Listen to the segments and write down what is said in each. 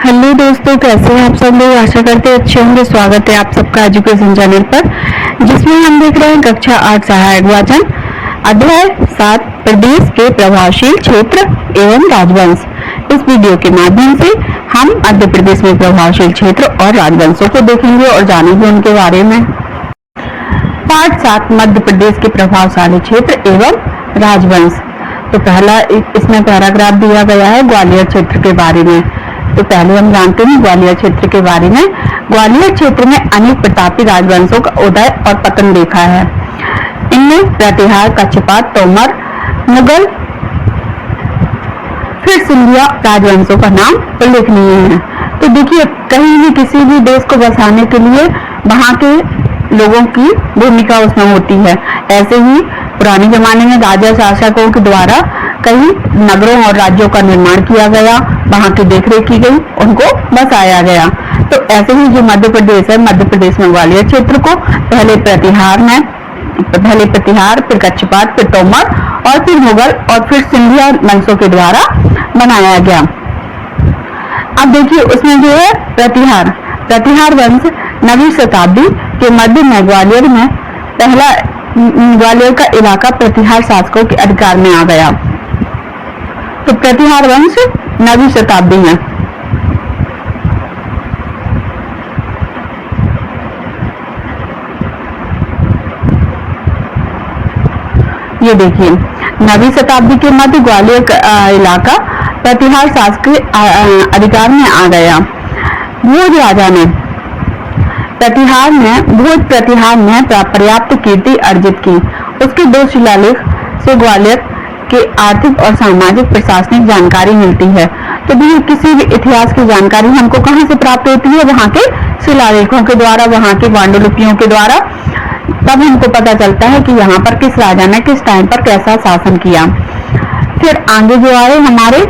Hello दोस्तों, कैसे हैं आप सब लोग। आशा करते हैं अच्छे होंगे। स्वागत है आप सबका एजुकेशन चैनल पर, जिसमें हम देख रहे हैं कक्षा 8 सहायक वाचन अध्याय 7 प्रदेश के प्रभावशील क्षेत्र एवं राजवंश। इस वीडियो के माध्यम से हम मध्य प्रदेश में प्रभावशील क्षेत्र और राजवंशों को देखेंगे और जानेंगे उनके बारे में। पाठ 7 मध्य प्रदेश के प्रभावशाली क्षेत्र एवं राजवंश। तो पहला इसमें पैराग्राफ दिया गया है ग्वालियर क्षेत्र के बारे में। तो पहले हम जानते हैं ग्वालियर क्षेत्र के बारे में। ग्वालियर क्षेत्र में अनेक प्रतापी राजवंशों का उदय और पतन देखा है। इनमें प्रतिहार, कच्छपात, तोमर, मुगल, फिर सिंधिया राजवंशों का नाम उल्लेखनीय है। तो देखिए, कहीं भी किसी भी देश को बसाने के लिए वहां के लोगों की भूमिका उसमें होती है। ऐसे ही पुराने जमाने में राजा शासकों के द्वारा कई नगरों और राज्यों का निर्माण किया गया, वहां की देखरेख की गई, उनको बसाया गया। तो ऐसे ही जो मध्य प्रदेश है, मध्य प्रदेश में ग्वालियर क्षेत्र को पहले प्रतिहार, फिर कच्छपात, फिर तोमर और फिर मुगल और फिर सिंधिया वंशों के द्वारा बनाया गया। अब देखिए, उसमें जो है प्रतिहार वंश 9वीं शताब्दी के मध्य में ग्वालियर का इलाका प्रतिहार शासकों के अधिकार में आ गया। तो प्रतिहार वंश 9वीं शताब्दी में। ये देखिए, 9वीं शताब्दी के मध्य ग्वालियर का इलाका प्रतिहार शासक के अधिकार में आ गया। भोज राजा ने प्रतिहार में पर्याप्त कीर्ति अर्जित की। उसके 2 शिलालेख से ग्वालियर के आर्थिक और सामाजिक प्रशासनिक जानकारी मिलती है। तो भी किसी भी इतिहास की जानकारी हमको कहाँ से प्राप्त होती है? वहाँ के शिलालेखों के द्वारा, वहाँ की पांडुलिपियों के द्वारा। तब हमको पता चलता है कि यहाँ पर किस राजा ने किस टाइम पर कैसा शासन किया। फिर आगे जो आए हमारे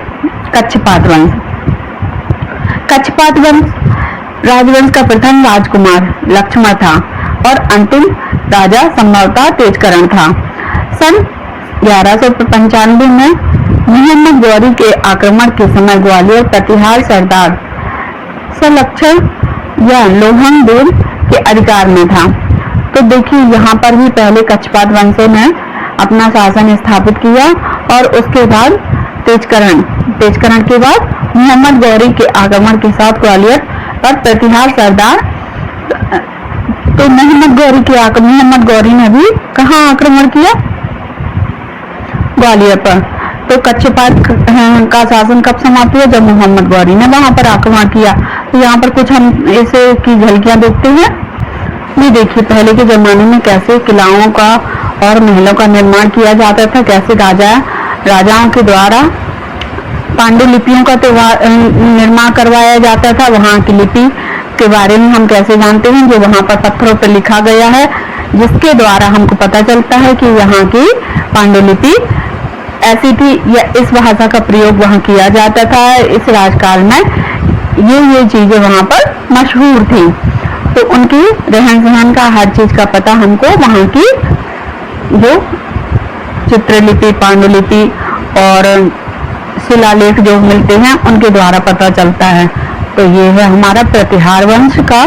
कच्छपात वंश। कच्छपात वंश राजवंश का प्रथम राजकुमार लक्ष्मण था और अंतिम राजा संभवतः तेजकरण था। सन 1195 में मोहम्मद गौरी के आक्रमण के समय ग्वालियर प्रतिहार सरदार सलक्षण या लोहन देव के अधिकार में था। तो देखिए, यहाँ पर भी पहले कच्छपात वंशों ने अपना शासन स्थापित किया और उसके बाद तेजकरण के बाद मोहम्मद गौरी के आक्रमण के साथ ग्वालियर पर प्रतिहार सरदार। तो मोहम्मद गौरी ने भी कहाँ आक्रमण किया? ग्वालियर पर। तो कच्छपात का शासन कब समाप्त हुआ? जब मोहम्मद गौरी ने वहां पर आक्रमण किया। तो यहाँ पर कुछ हम ऐसे की झलकियां देखते हैं। ये देखिए, पहले के जमाने में कैसे किलाओं का और महलों का निर्माण किया जाता था, कैसे राजाओं के द्वारा पांडुलिपियों का निर्माण करवाया जाता था। वहाँ की लिपि के बारे में हम कैसे जानते हैं? जो वहाँ पर पत्थरों पर लिखा गया है, जिसके द्वारा हमको पता चलता है कि यहाँ की पांडुलिपि ऐसी थी या इस भाषा का प्रयोग वहाँ किया जाता था। इस राजकाल में ये चीजें वहाँ पर मशहूर थी। तो उनकी रहन सहन का, हर चीज का पता हमको वहाँ की जो चित्रलिपि, पांडुलिपि और शिलालेख जो मिलते हैं उनके द्वारा पता चलता है। तो ये है हमारा प्रतिहार वंश का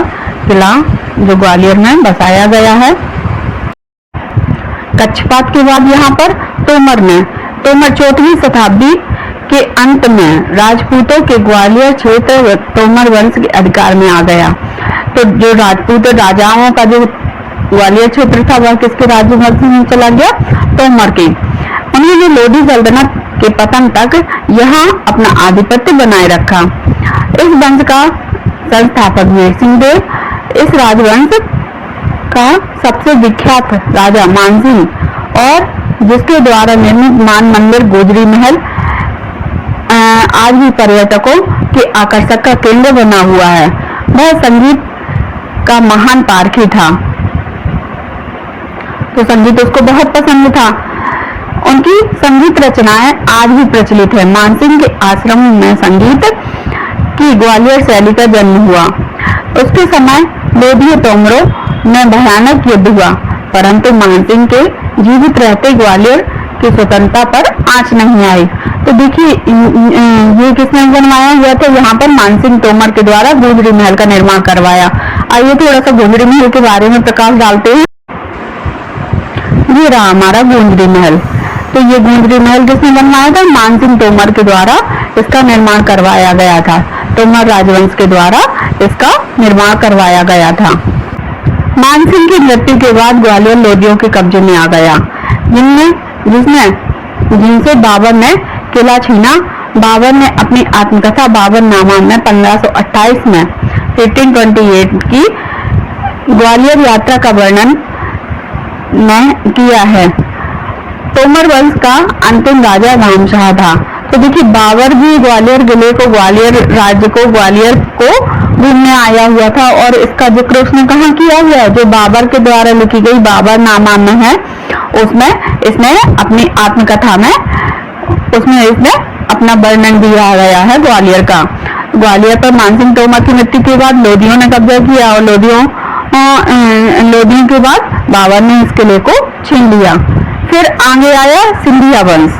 किला जो ग्वालियर में बसाया गया है। कच्छपात के बाद यहाँ पर तोमर 4वीं शताब्दी के अंत में राजपूतों के ग्वालियर क्षेत्र तोमर वंश के अधिकार में आ गया। तो जो राजपूत राजाओं का जो ग्वालियर क्षेत्र था वह किसके राजवंश में चला गया? तोमर के। उन्होंने लोधी सल्तनत के पतन तक यहाँ अपना आधिपत्य बनाए रखा। इस वंश का संस्थापक वीर सिंह देव। इस राजवंश का सबसे विख्यात राजा मानसिंह, और जिसके द्वारा निर्मित मान मंदिर गोजरी महल आज भी पर्यटकों के आकर्षक का केंद्र बना हुआ है। वह संगीत का महान पारखी था। तो संगीत उसको बहुत पसंद था। उनकी संगीत रचनाएं आज भी प्रचलित है। मानसिंह के आश्रम में संगीत की ग्वालियर शैली का जन्म हुआ। उसके समय लोधी तोमरों में भयानक युद्ध हुआ, परंतु मानसिंह के जीवित रहते ग्वालियर की स्वतंत्रता पर आंच नहीं आई। तो देखिए ये किसने बनवाया हुआ था, यहाँ पर मानसिंह तोमर के द्वारा गुंजरी महल का निर्माण करवाया। आइए थोड़ा सा गुंजरी महल के बारे में प्रकाश डालते हैं। ये रहा हमारा गुंजरी महल। तो ये गुंजरी महल किसने बनवाया था, मानसिंह तोमर के द्वारा इसका निर्माण करवाया गया था। तोमर राजवंश के द्वारा इसका निर्माण करवाया गया था। मानसिंह की मृत्यु के बाद ग्वालियर लोदियों के कब्जे में आ गया, जिनसे बाबर ने किला छीना। बाबर ने अपनी आत्मकथा बाबरनामा में 1528 में 1828 की ग्वालियर यात्रा का वर्णन किया है। तोमर वंश का अंतिम राजा रामशाह था। तो देखिए बाबर जी ग्वालियर किले को, ग्वालियर राज्य को, ग्वालियर को घूमने आया हुआ था और इसका जिक्र उसने कहाँ किया हुआ है, जो बाबर के द्वारा लिखी गई बाबरनामा में है, उसमें इसने अपनी आत्मकथा में उसमें इसने अपना वर्णन दिया गया है ग्वालियर का। ग्वालियर पर मानसिंह तोमर की मृत्यु के बाद लोदियों ने कब्जा किया और लोदियों के बाद बाबर ने इस किले को छीन लिया। फिर आगे आया सिंधिया वंश।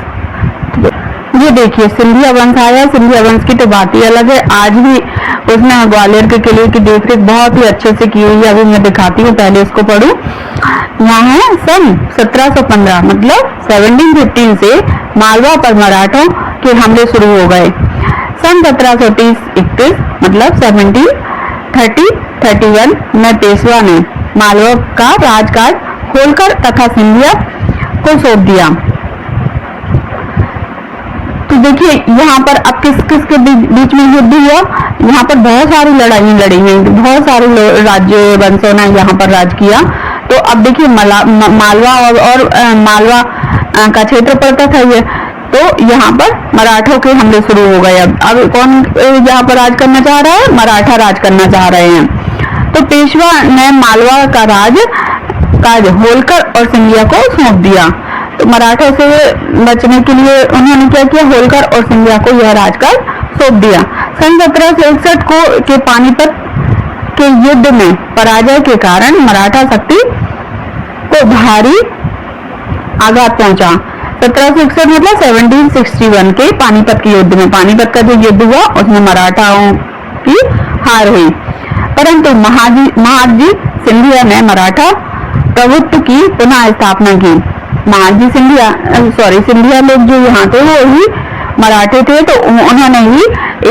ये देखिए सिंधिया वंश आया। सिंधिया वंश की तो बात ही अलग है। आज भी उसने ग्वालियर के किले की देखरेख बहुत ही अच्छे से की हुई है। अभी मैं दिखाती हूँ, पहले इसको पढ़ूं। यहाँ है सन 1715 मतलब 1715 से मालवा पर मराठों के हमले शुरू हो गए। सन 1730-31 मतलब 1730-31 में पेशवा ने मालवा का राजकाज होलकर तथा सिंधिया को सौंप दिया। तो देखिए यहाँ पर अब किस के बीच में युद्ध हुआ। यहाँ पर बहुत सारी लड़ाइयाँ लड़ी हैं, बहुत सारे राज्य वंशों ने यहाँ पर राज किया। तो अब देखिए मालवा और मालवा का क्षेत्र पड़ता था ये, तो यहाँ पर मराठों के हमले शुरू हो गए। अब कौन यहाँ पर राज करना चाह रहा है, मराठा राज करना चाह रहे हैं। तो पेशवा ने मालवा का काज होलकर और सिंधिया को सौंप दिया। तो मराठों से बचने के लिए उन्होंने क्या किया, होलकर और सिंधिया को यह राजकाज सौंप दिया। सन 1761 के पानीपत के युद्ध में पराजय के कारण मराठा शक्ति को भारी आघात पहुंचा। 1761 मतलब 1761 के पानीपत के युद्ध में, पानीपत का जो युद्ध हुआ उसमें मराठाओं की हार हुई। परंतु महादजी सिंधिया ने मराठा प्रभुत्व की पुनः स्थापना की। महादजी सिंधिया लोग जो यहाँ थे वो ही मराठे थे, तो उन्होंने ही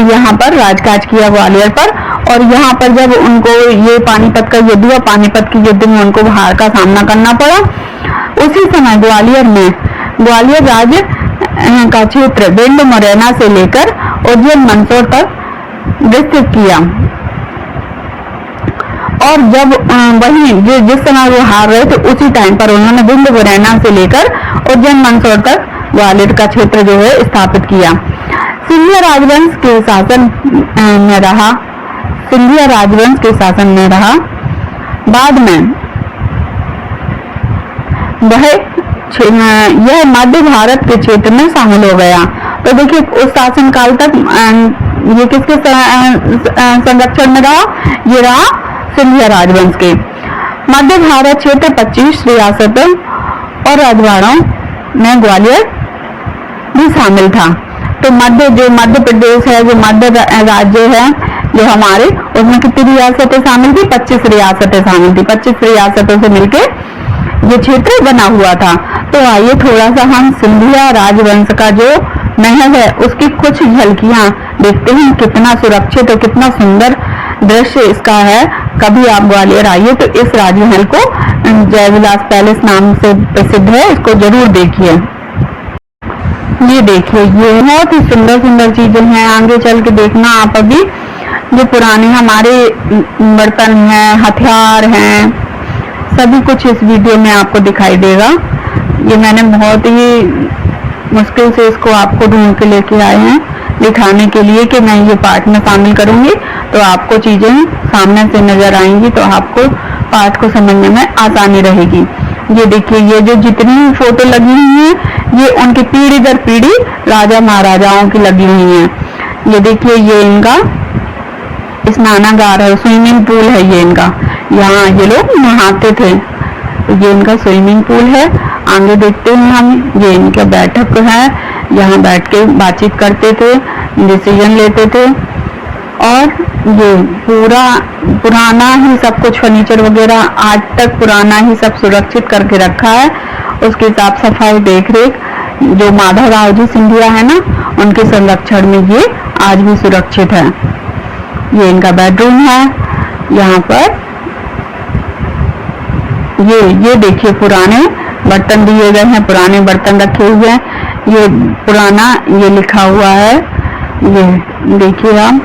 यहाँ पर राजकाज किया ग्वालियर पर। और यहाँ पर जब उनको ये पानीपत का युद्ध हुआ, पानीपत के युद्ध में उनको हार का सामना करना पड़ा। उसी समय ग्वालियर राज्य का क्षेत्र भिंड मुरैना से लेकर उज्जैन मंदसौर तक विस्तृत किया। और जब वही जिस समय वो हार रहे थे उसी टाइम पर उन्होंने भिंड मुरैना से लेकर उज्जैन मंदसौर तक ग्वालियर का क्षेत्र जो है स्थापित किया। सिंधिया राजवंश के शासन में रहा। बाद में यह मध्य भारत के क्षेत्र में शामिल हो गया। तो देखिए उस शासन काल तक ये किसके संरक्षण में रहा, ये रहा सिंधिया राजवंश के। मध्य भारत क्षेत्र 25 रियासतों और राजवाड़ों में ग्वालियर भी शामिल था। तो मध्य प्रदेश है, जो मध्य राज्य है जो हमारे, उसमें कितनी रियासतें शामिल थी, 25 रियासतें शामिल थी। 25 रियासतों से मिलके ये क्षेत्र बना हुआ था। तो आइए थोड़ा सा हम सिंधिया राजवंश का जो महल है उसकी कुछ झलकियां देखते हैं। कितना सुरक्षित और कितना सुंदर दृश्य इसका है। कभी आप ग्वालियर आइए तो इस राजमहल को, जय विलास पैलेस नाम से प्रसिद्ध है, इसको जरूर देखिए। ये देखिए ये बहुत ही सुंदर सुंदर चीजें हैं, आगे चल के देखना आप। अभी जो पुराने हमारे बर्तन हैं, हथियार हैं, सभी कुछ इस वीडियो में आपको दिखाई देगा। ये मैंने बहुत ही मुश्किल से इसको आपको ढूंढ के लेके आए हैं दिखाने के लिए कि मैं ये पार्ट में शामिल करूंगी, तो आपको चीजें सामने से नजर आएंगी, तो आपको पार्ट को समझने में आसानी रहेगी। ये देखिए ये जो जितनी फोटो लगी हुई है ये उनकी पीढ़ी दर पीढ़ी राजा महाराजाओं की लगी हुई है। ये देखिए ये इनका स्नानागार है, स्विमिंग पूल है ये इनका, यहाँ ये लोग नहाते थे। ये इनका स्विमिंग पूल है। आगे देखते हैं हम, ये इनका बैठक है, यहाँ बैठ के बातचीत करते थे, डिसीजन लेते थे। और ये पूरा पुराना ही सब कुछ फर्नीचर वगैरह आज तक पुराना ही सब सुरक्षित करके रखा है। उसकी साफ सफाई देख रेख जो माधवराव जी सिंधिया है ना, उनके संरक्षण में ये आज भी सुरक्षित है। ये इनका बेडरूम है। यहाँ पर ये देखिए पुराने बर्तन दिए गए हैं, पुराने बर्तन रखे हुए हैं। ये पुराना ये लिखा हुआ है, ये देखिए आप,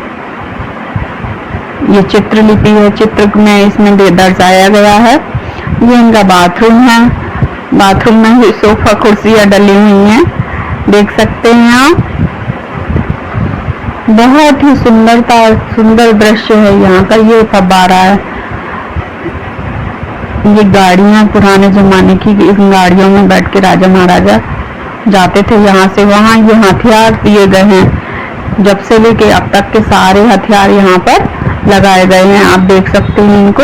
ये चित्रलिपि है, चित्र में इसमें दर्शाया गया है। ये इनका बाथरूम है। बाथरूम में ही सोफा कुर्सियां डली हुई हैं, देख सकते हैं आप। बहुत ही सुंदर दृश्य है यहाँ का। ये फव्वारा है। ये गाड़ियां पुराने जमाने की, इस गाड़ियों में बैठ के राजा महाराजा जाते थे यहाँ से वहां। ये हथियार दिए गए हैं, जब से लेके अब तक के सारे हथियार यहाँ पर लगाए गए हैं, आप देख सकते हैं इनको।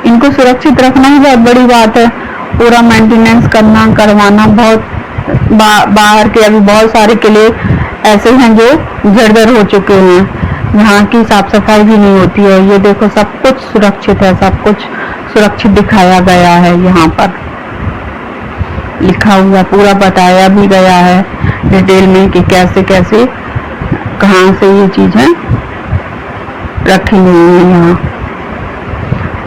इनको सुरक्षित रखना ही बहुत बड़ी बात है। पूरा मेंटेनेंस करवाना बहुत बाहर के अभी बहुत सारे किले ऐसे हैं जो जर्जर हो चुके हैं, यहाँ की साफ सफाई भी नहीं होती है। ये देखो सब कुछ सुरक्षित है, सब कुछ सुरक्षित दिखाया गया है। यहाँ पर लिखा हुआ पूरा बताया भी गया है डिटेल में कि कैसे कैसे कहाँ से ये चीजें रखी हुई है यहाँ।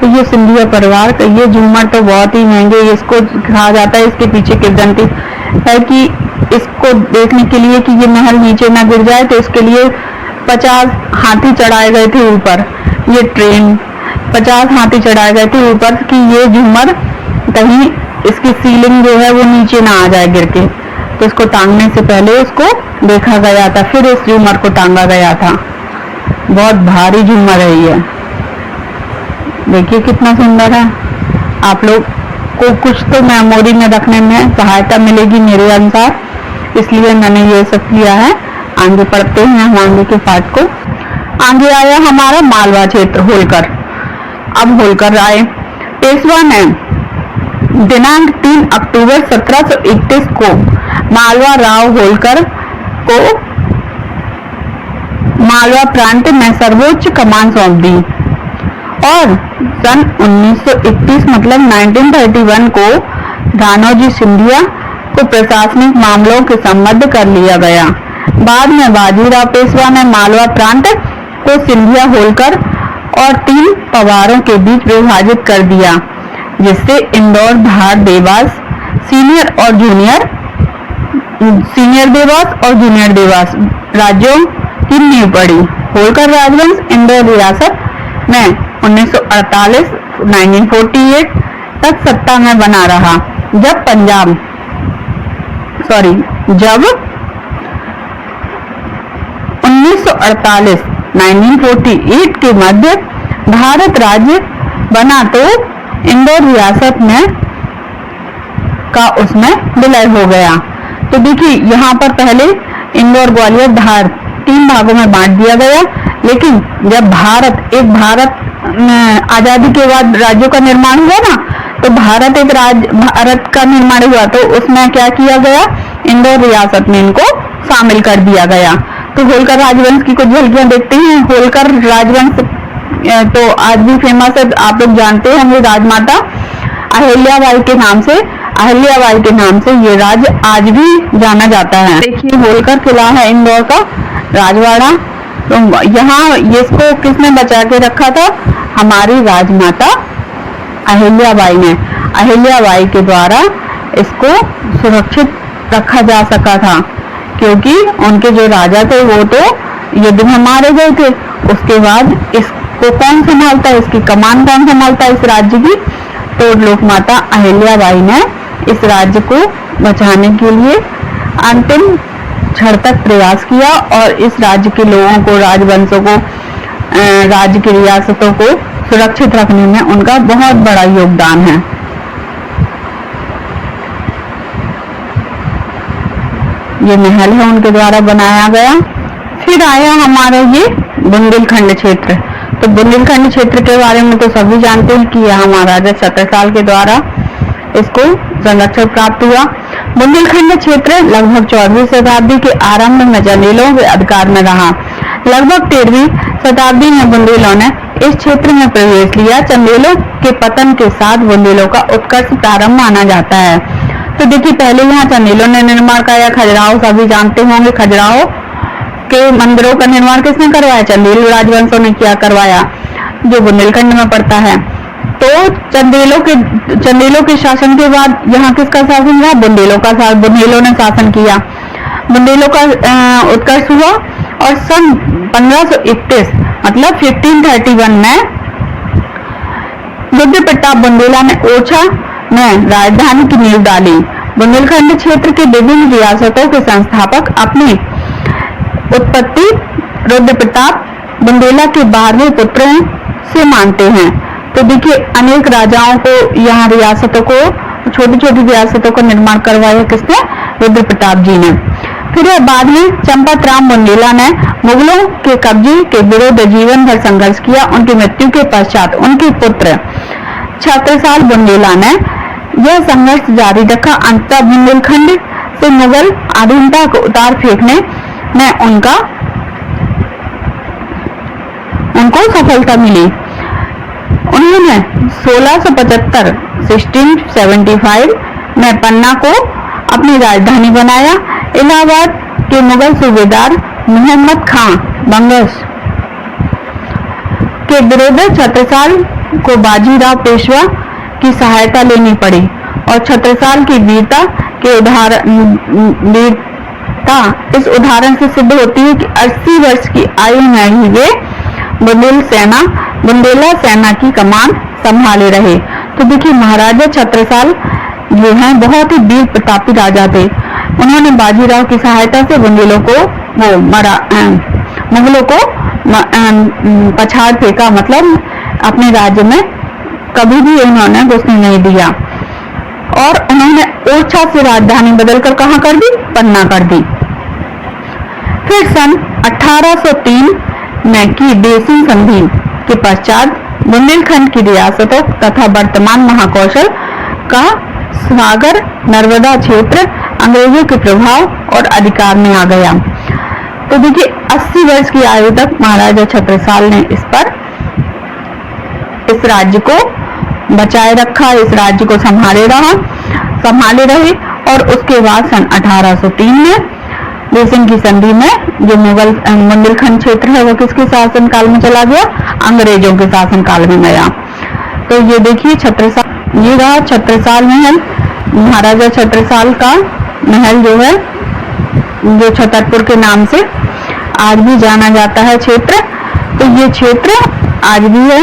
तो ये सिंधिया परिवार का ये झूमर तो बहुत ही महंगे, इसको कहा जाता है, इसके पीछे किंवदंती है कि इसको देखने के लिए कि ये महल नीचे ना गिर जाए, तो इसके लिए 50 हाथी चढ़ाए गए थे ऊपर। ये ट्रेन 50 हाथी चढ़ाए गए थे ऊपर कि ये झूमर कहीं इसकी सीलिंग जो है वो नीचे ना आ जाए गिर के। तो इसको टांगने से पहले इसको देखा गया था, फिर इस झूमर को टांगा गया था। बहुत भारी झूमर है ये, देखिए कितना सुंदर है। आप लोग को कुछ तो मेमोरी में रखने में सहायता मिलेगी मेरे अनुसार, इसलिए मैंने ये सब किया है। आगे पढ़ते हैं हम आगे के पाठ को। आगे आया हमारा मालवा क्षेत्र, होलकर। अब होलकर आए। पेशवा ने दिनांक 3 अक्टूबर 1731 को मालवा राव होलकर को मालवा प्रांत में सर्वोच्च कमान सौंप दी और सन 1931 मतलब 1931 को धानोजी सिंधिया को प्रशासनिक मामलों के संबद्ध कर लिया गया। बाद में बाजीराव पेशवा ने मालवा प्रांत को सिंधिया होलकर और 3 पवारों के बीच विभाजित कर दिया, जिससे इंदौर, धार, देवास सीनियर देवास और जूनियर देवास राज्यों की नींव पड़ी। होलकर राजवंश इंदौर रियासत में 1948 तक सत्ता में बना रहा। जब 1948 के मध्य भारत राज्य बना तो इंदौर रियासत में का उसमें विलय हो गया। तो देखिए यहाँ पर पहले इंदौर, ग्वालियर, धार 3 भागों में बांट दिया गया, लेकिन जब भारत आजादी के बाद राज्यों का निर्माण हुआ ना, तो भारत का निर्माण हुआ, तो उसमें क्या किया गया, इंदौर रियासत में इनको शामिल कर दिया गया। तो होलकर राजवंश की कुछ झलकियां देखते हैं। होलकर राजवंश तो आज भी फेमस है, आप लोग जानते हैं, वो राजमाता अहिल्याबाई के नाम से ये राज्य आज भी जाना जाता है। देखिए होलकर किला है इंदौर का, राजवाड़ा। तो यहाँ इसको किसने बचा के रखा था, हमारी राजमाता अहिल्याबाई ने। अहिल्याबाई के द्वारा इसको सुरक्षित रखा जा सका था, क्योंकि उनके जो राजा थे वो तो युद्ध में मारे गए थे। उसके बाद इसको कौन संभालता है, इसकी कमान कौन संभालता है इस राज्य की, तो लोकमाता अहिल्याबाई ने इस राज्य को बचाने के लिए अंतिम क्षण तक प्रयास किया और इस राज्य के लोगों को, राजवंशों को, राज्य की रियासतों को सुरक्षित रखने में उनका बहुत बड़ा योगदान है। ये महल है उनके द्वारा बनाया गया। फिर आया हमारा ये बुंदेलखंड क्षेत्र। तो बुंदेलखंड क्षेत्र के बारे में तो सभी जानते हैं कि यहाँ महाराजा छत्रसाल के द्वारा इसको संरक्षण प्राप्त हुआ। बुंदेलखंड क्षेत्र लगभग 14वीं शताब्दी के आरंभ में चंदेलों के अधिकार में रहा। लगभग 13वीं शताब्दी में बुंदेलों ने इस क्षेत्र में प्रवेश लिया। चंदेलों के पतन के साथ बुंदेलों का उत्कर्ष प्रारंभ माना जाता है। तो देखिए पहले यहाँ चंदेलों ने निर्माण किया। खजुराहो सभी जानते होंगे, खजुराहो के मंदिरों का निर्माण किसने करवाया? चंदेल राजवंशों ने क्या करवाया, जो बुंदेलखंड में पड़ता है। तो चंदेलों के शासन के बाद यहाँ किसका शासन हुआ? बुंदेलों ने शासन किया। बुंदेलों का उत्कर्ष हुआ और सन 1531 मतलब 1531 में रुद्र प्रताप बुंदेला ने ओरछा में राजधानी की नींव डाली। बुंदेलखंड क्षेत्र के विभिन्न रियासतों के संस्थापक अपनी उत्पत्ति रुद्र प्रताप बुंदेला के 12वें पुत्र से मानते हैं। तो देखिए अनेक राजाओं को यहाँ रियासतों को, छोटी छोटी रियासतों का निर्माण करवाया किसने? रुद्र प्रताप जी ने। फिर बाद में चंपत राम बुंदेला ने मुगलों के कब्जे के विरुद्ध जीवन भर संघर्ष किया। उनकी मृत्यु के पश्चात उनके पुत्र छत्रसाल बुंदेला ने यह संघर्ष जारी रखा। अंततः बुंदेलखंड से मुगल अधीनता को उतार फेंकने में उनको सफलता मिली। उन्होंने 1675 में पन्ना को अपनी राजधानी बनाया। इलाहाबाद के मुगल सूबेदार मोहम्मद खां बंगश के विरुद्ध छत्रसाल को बाजीराव पेशवा की सहायता लेनी पड़ी और छत्रसाल की वीरता इस उदाहरण से सिद्ध होती है कि 80 वर्ष की आयु में ही वे बुंदेला सेना की कमान संभाले रहे। तो देखिए महाराजा छत्रसाल जो हैं बहुत ही वीर प्रतापी राजा थे। उन्होंने बाजीराव की सहायता से मुगलों को पछाड़ फेंका, मतलब अपने राज्य में कभी भी उन्होंने घुसने नहीं दिया। और उन्होंने ओरछा से राजधानी बदलकर कहाँ कर दी? पन्ना कर दी। फिर सन 1803 में की देसिंग संधि के पश्चात बुंदेलखंड की रियासतों तथा वर्तमान महाकौशल का सागर नर्मदा क्षेत्र अंग्रेजों के प्रभाव और अधिकार में आ गया। तो देखिए 80 वर्ष की आयु तक महाराजा छत्रसाल ने इस राज्य को बचाए रखा, इस राज्य को संभाले रहे। और उसके बाद सन 1803 में देसिंग की संधि में जो बुंदेलखंड क्षेत्र है वो किसके शासन काल में चला गया? अंग्रेजों के शासन काल में गया। तो ये देखिए ये रहा छत्रसाल महल। महाराजा छत्रसाल का महल जो है, जो छतरपुर के नाम से आज भी जाना जाता है क्षेत्र। तो ये क्षेत्र आज भी है,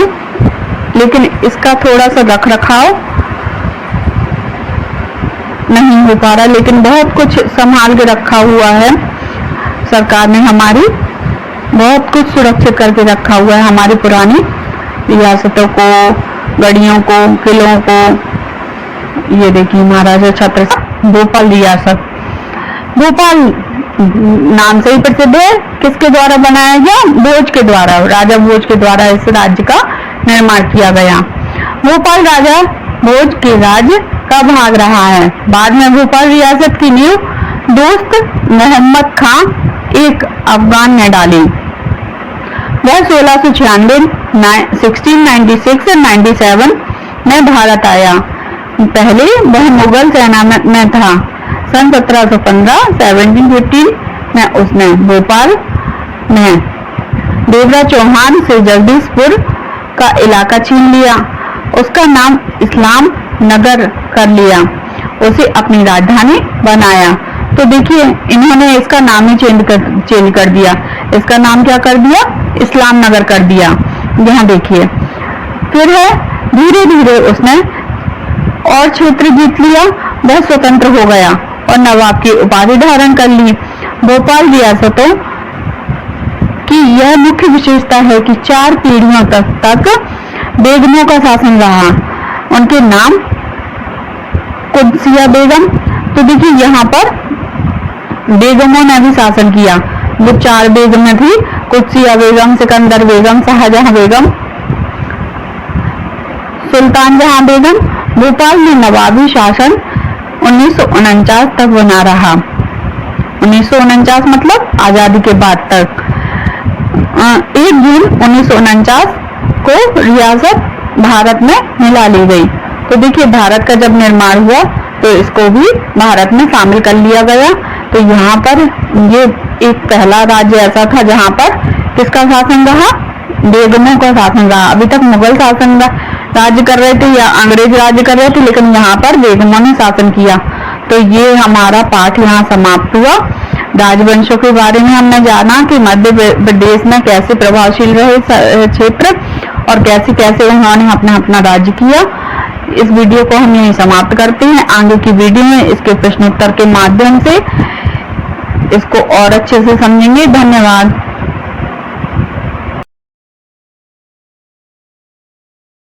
लेकिन इसका थोड़ा सा रख रखाव नहीं हो पा रहा, लेकिन बहुत कुछ संभाल के रखा हुआ है। सरकार ने हमारी बहुत कुछ सुरक्षित करके रखा हुआ है, हमारी पुरानी रियासतों को, गढ़ियों को, किलों को। ये देखिए महाराजा छत्रसाल भोपाल रियासत, भोपाल नाम से ही प्रसिद्ध है। किसके द्वारा बनाया गया? भोज के द्वारा, राजा भोज के द्वारा इस राज्य का निर्माण किया गया। भोपाल राजा भोज के राज्य का भाग रहा है। बाद में भोपाल रियासत की नींव दोस्त मोहम्मद खां एक अफगान ने डाली। वह 1696, 1696 और 97 में भारत आया। पहले वह मुगल सेना में था। सन 1715 में उसने भोपाल में देवराज चौहान से जगदीशपुर का इलाका छीन लिया। उसका नाम इस्लाम नगर कर लिया, उसे अपनी राजधानी बनाया। तो देखिए इन्होंने इसका नाम ही चेंज कर दिया। इसका नाम क्या कर दिया? इस्लाम नगर कर दिया। यहाँ देखिए फिर है धीरे धीरे उसने और क्षेत्र जीत लिया। वह स्वतंत्र हो गया और नवाब की उपाधि धारण कर ली। भोपाल रियासतों की यह मुख्य विशेषता है कि 4 पीढ़ियों तक बेगमों का शासन रहा। उनके नाम कुदसिया बेगम। तो देखिए यहाँ पर बेगमों ने भी शासन किया। वो 4 बेगमें थी, कुदसिया बेगम, सिकंदर बेगम, शाहजहां बेगम, सुल्तान जहां बेगम भोपाल में नवाबी शासन 1949 तक बना रहा। 1949 मतलब आजादी के बाद तक। 1 जून 1949 को रियासत भारत में मिला ली गई। तो देखिए भारत का जब निर्माण हुआ तो इसको भी भारत में शामिल कर लिया गया। तो यहाँ पर ये एक पहला राज्य ऐसा था जहाँ पर किसका शासन रहा, बेगमों का शासन रहा। अभी तक मुगल शासन राज्य कर रहे थे या अंग्रेज राज्य कर रहे थे, लेकिन यहाँ पर बेगमों ने शासन किया। तो ये हमारा पाठ यहाँ समाप्त हुआ। राजवंशों के बारे में हमने जाना कि मध्य प्रदेश में कैसे प्रभावशील रहे क्षेत्र और कैसे कैसे उन्होंने अपना अपना राज्य किया। इस वीडियो को हम यहीं समाप्त करते हैं। आगे की वीडियो में इसके प्रश्नोत्तर के माध्यम से इसको और अच्छे से समझेंगे। धन्यवाद।